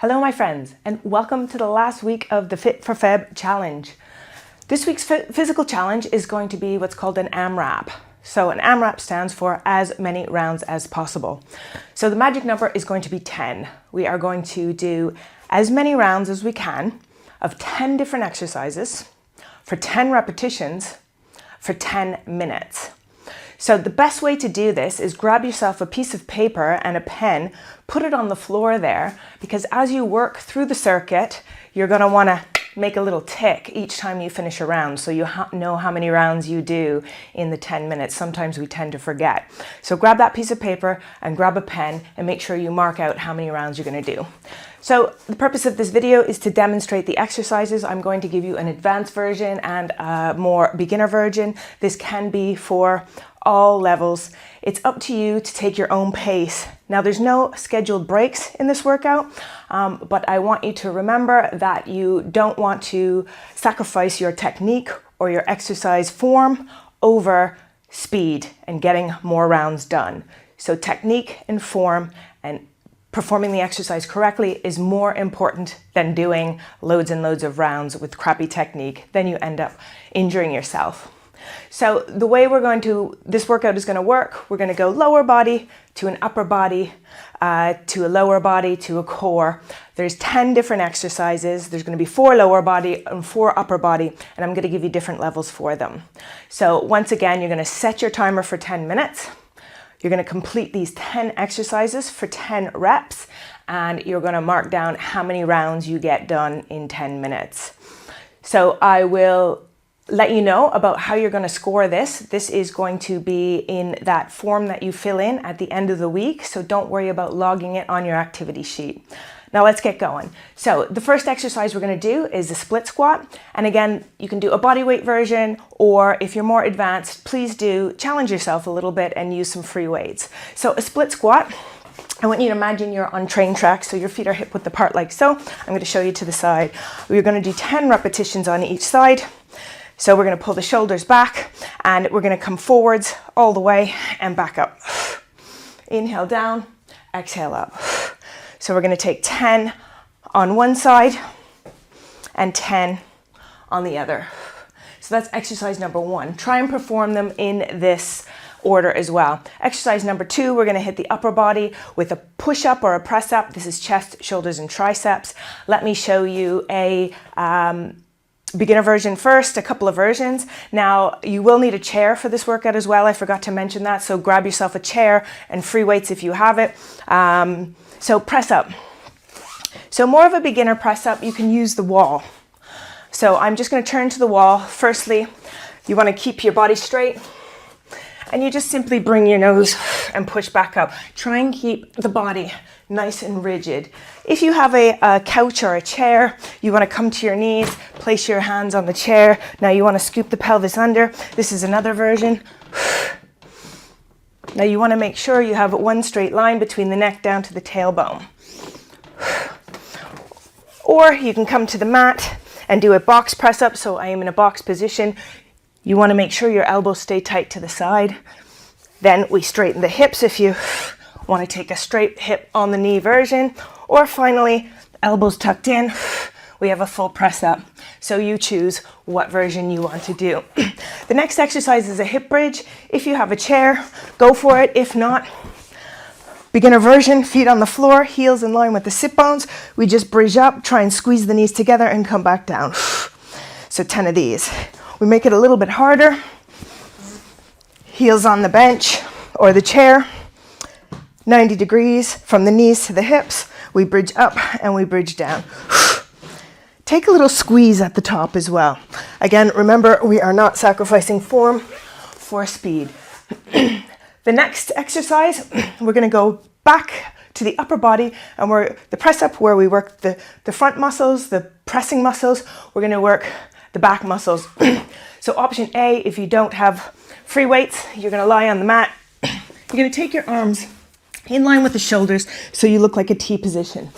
Hello my friends, and welcome to the last week of the Fit for Feb challenge. This week's physical challenge is going to be what's called an AMRAP. So an AMRAP stands for as many rounds as possible. So the magic number is going to be 10. We are going to do as many rounds as we can of 10 different exercises for 10 repetitions for 10 minutes. So the best way to do this is grab yourself a piece of paper and a pen, put it on the floor there, because as you work through the circuit, you're going to want to make a little tick each time you finish a round so you know how many rounds you do in the 10 minutes. Sometimes we tend to forget. So grab that piece of paper and grab a pen and make sure you mark out how many rounds you're going to do. So the purpose of this video is to demonstrate the exercises. I'm going to give you an advanced version and a more beginner version. This can be for all levels. It's up to you to take your own pace. Now there's no scheduled breaks in this workout, but I want you to remember that you don't want to sacrifice your technique or your exercise form over speed and getting more rounds done. So technique and form and performing the exercise correctly is more important than doing loads and loads of rounds with crappy technique. Then you end up injuring yourself. So the way this workout is going to work, we're going to go lower body to an upper body, to a lower body, to a core. There's 10 different exercises. There's going to be 4 lower body and 4 upper body, and I'm going to give you different levels for them. So once again, you're going to set your timer for 10 minutes. You're going to complete these 10 exercises for 10 reps, and you're going to mark down how many rounds you get done in 10 minutes. So I will let you know about how you're going to score this. This is going to be in that form that you fill in at the end of the week, so don't worry about logging it on your activity sheet. Now let's get going. So the first exercise we're going to do is a split squat. And again, you can do a bodyweight version, or if you're more advanced, please do challenge yourself a little bit and use some free weights. So a split squat, I want you to imagine you're on train tracks, so your feet are hip width apart like so. I'm going to show you to the side. We're going to do 10 repetitions on each side. So we're going to pull the shoulders back and we're going to come forwards all the way and back up. Inhale down, exhale up. So we're going to take 10 on one side and 10 on the other. So that's exercise number 1. Try and perform them in this order as well. Exercise number 2, we're going to hit the upper body with a push-up or a press-up. This is chest, shoulders, and triceps. Let me show you a beginner version first, a couple of versions. Now, you will need a chair for this workout as well. I forgot to mention that. So grab yourself a chair and free weights if you have it. So press up. So more of a beginner press up, you can use the wall. So I'm just going to turn to the wall. Firstly, you want to keep your body straight. And you just simply bring your nose and push back up. Try and keep the body nice and rigid. If you have a couch or a chair, you want to come to your knees, place your hands on the chair. Now you want to scoop the pelvis under. This is another version. Now you want to make sure you have one straight line between the neck down to the tailbone. Or you can come to the mat and do a box press up. So I am in a box position. You want to make sure your elbows stay tight to the side. Then we straighten the hips if you want to take a straight hip on the knee version. Or finally, elbows tucked in, we have a full press up. So you choose what version you want to do. The next exercise is a hip bridge. If you have a chair, go for it. If not, beginner version, feet on the floor, heels in line with the sit bones. We just bridge up, try and squeeze the knees together and come back down. So 10 of these. We make it a little bit harder. Heels on the bench or the chair. 90 degrees from the knees to the hips. We bridge up and we bridge down. Take a little squeeze at the top as well. Again, remember, we are not sacrificing form for speed. The next exercise, we're going to go back to the upper body, and the press up where we work the front muscles, the pressing muscles. We're going to work the back muscles. So option A, if you don't have free weights, you're going to lie on the mat. You're going to take your arms in line with the shoulders so you look like a T position.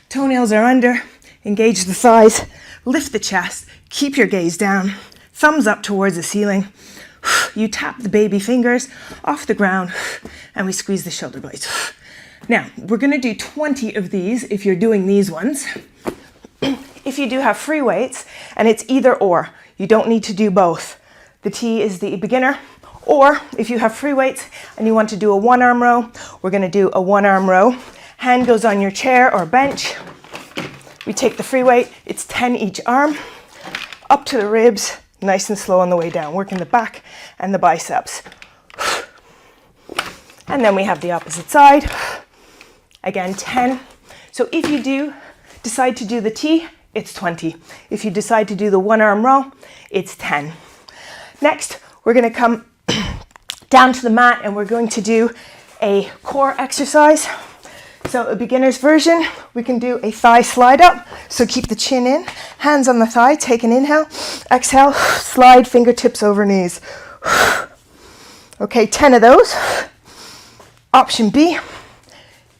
Toenails are under, engage the thighs, lift the chest, keep your gaze down, thumbs up towards the ceiling. You tap the baby fingers off the ground and we squeeze the shoulder blades. Now, we're going to do 20 of these if you're doing these ones. If you do have free weights, and it's either or, you don't need to do both. The T is the beginner, or if you have free weights and you want to do a one arm row, we're going to do a one arm row. Hand goes on your chair or bench. We take the free weight, it's 10 each arm, up to the ribs, nice and slow on the way down, working the back and the biceps. And then we have the opposite side. Again, 10. So if you do decide to do the T, it's 20. If you decide to do the one arm row, it's 10. Next, we're going to come down to the mat and we're going to do a core exercise. So a beginner's version, we can do a thigh slide up. So keep the chin in, hands on the thigh, take an inhale, exhale, slide fingertips over knees. Okay, 10 of those. Option B,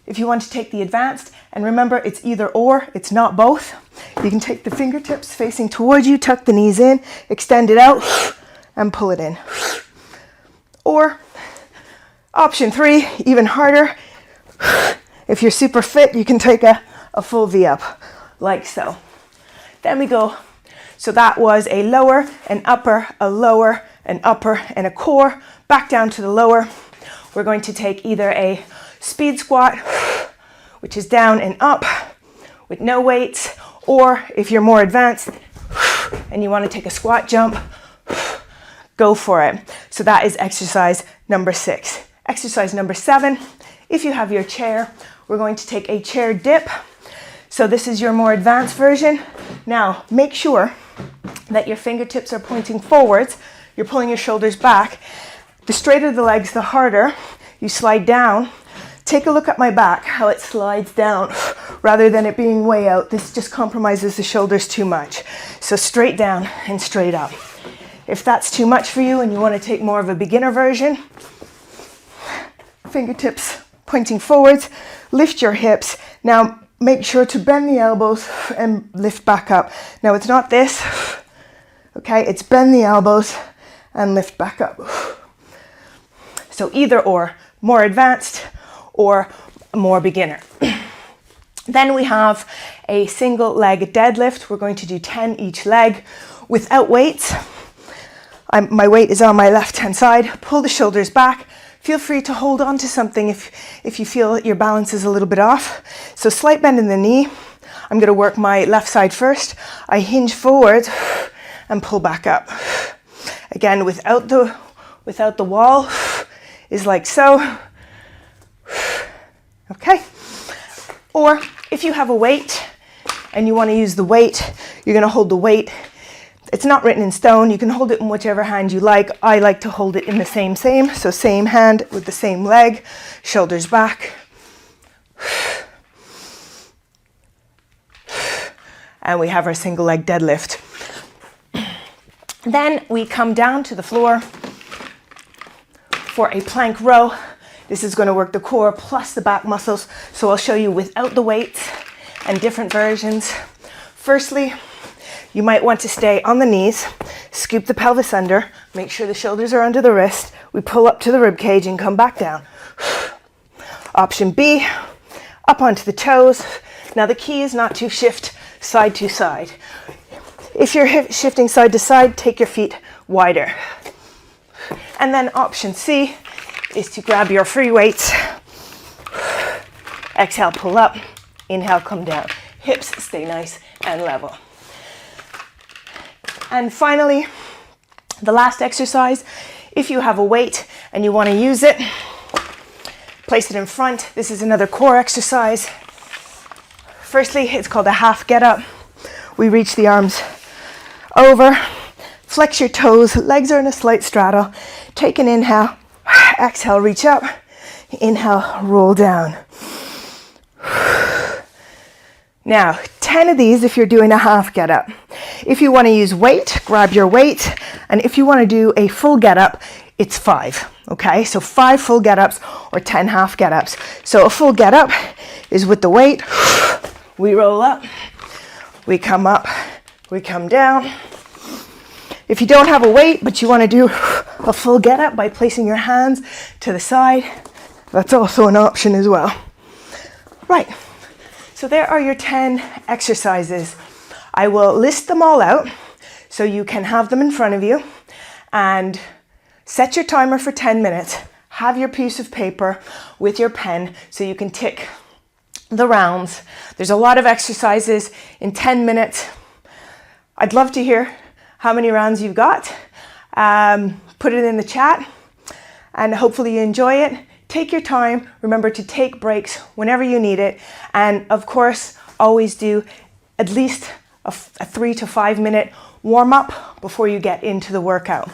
if you want to take the advanced, and remember it's either or, it's not both. You can take the fingertips facing towards you, tuck the knees in, extend it out, and pull it in. Or option 3, even harder. If you're super fit, you can take a full V up, like so. Then we go. So that was a lower, an upper, a lower, an upper, and a core. Back down to the lower. We're going to take either a speed squat, which is down and up with no weights, or if you're more advanced and you want to take a squat jump, go for it. So that is exercise number 6. Exercise number 7, if you have your chair, we're going to take a chair dip. So this is your more advanced version. Now, make sure that your fingertips are pointing forwards. You're pulling your shoulders back. The straighter the legs, the harder. You slide down. Take a look at my back, how it slides down rather than it being way out. This just compromises the shoulders too much. So straight down and straight up. If that's too much for you and you want to take more of a beginner version, fingertips pointing forwards, lift your hips. Now make sure to bend the elbows and lift back up. Now it's not this, okay? It's bend the elbows and lift back up. So either or, more advanced or more beginner. Then we have a single leg deadlift. We're going to do 10 each leg without weights. My weight is on my left-hand side. Pull the shoulders back. Feel free to hold on to something if you feel your balance is a little bit off. So slight bend in the knee. I'm going to work my left side first. I hinge forward and pull back up. Again, without the wall is like so. Okay. Or if you have a weight and you want to use the weight, you're going to hold the weight. It's not written in stone. You can hold it in whichever hand you like. I like to hold it in the same. So same hand with the same leg, shoulders back. And we have our single leg deadlift. Then we come down to the floor for a plank row. This is going to work the core plus the back muscles. So I'll show you without the weights and different versions. Firstly, you might want to stay on the knees, scoop the pelvis under, make sure the shoulders are under the wrist. We pull up to the rib cage and come back down. Option B, up onto the toes. Now the key is not to shift side to side. If you're shifting side to side, take your feet wider. And then option C is to grab your free weights. Exhale, pull up. Inhale, come down. Hips stay nice and level. And finally, the last exercise, if you have a weight and you want to use it, place it in front. This is another core exercise. Firstly, it's called a half get up. We reach the arms over, flex your toes, legs are in a slight straddle. Take an inhale, exhale, reach up, inhale, roll down. Now, 10 of these if you're doing a half get up. If you want to use weight, grab your weight. And if you want to do a full get up, it's 5. Okay, so 5 full get ups or 10 half get ups. So a full get up is with the weight. We roll up, we come up, we come down. If you don't have a weight, but you want to do a full get up by placing your hands to the side, that's also an option as well. Right, so there are your 10 exercises. I will list them all out so you can have them in front of you, and set your timer for 10 minutes. Have your piece of paper with your pen so you can tick the rounds. There's a lot of exercises in 10 minutes. I'd love to hear how many rounds you've got. Put it in the chat, and hopefully you enjoy it. Take your time. Remember to take breaks whenever you need it. And of course, always do at least a 3 to 5 minute warm up before you get into the workout.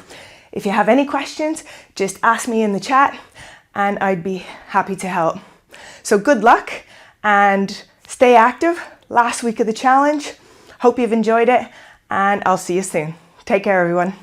If you have any questions, just ask me in the chat and I'd be happy to help. So good luck and stay active. Last week of the challenge. Hope you've enjoyed it, and I'll see you soon. Take care, everyone.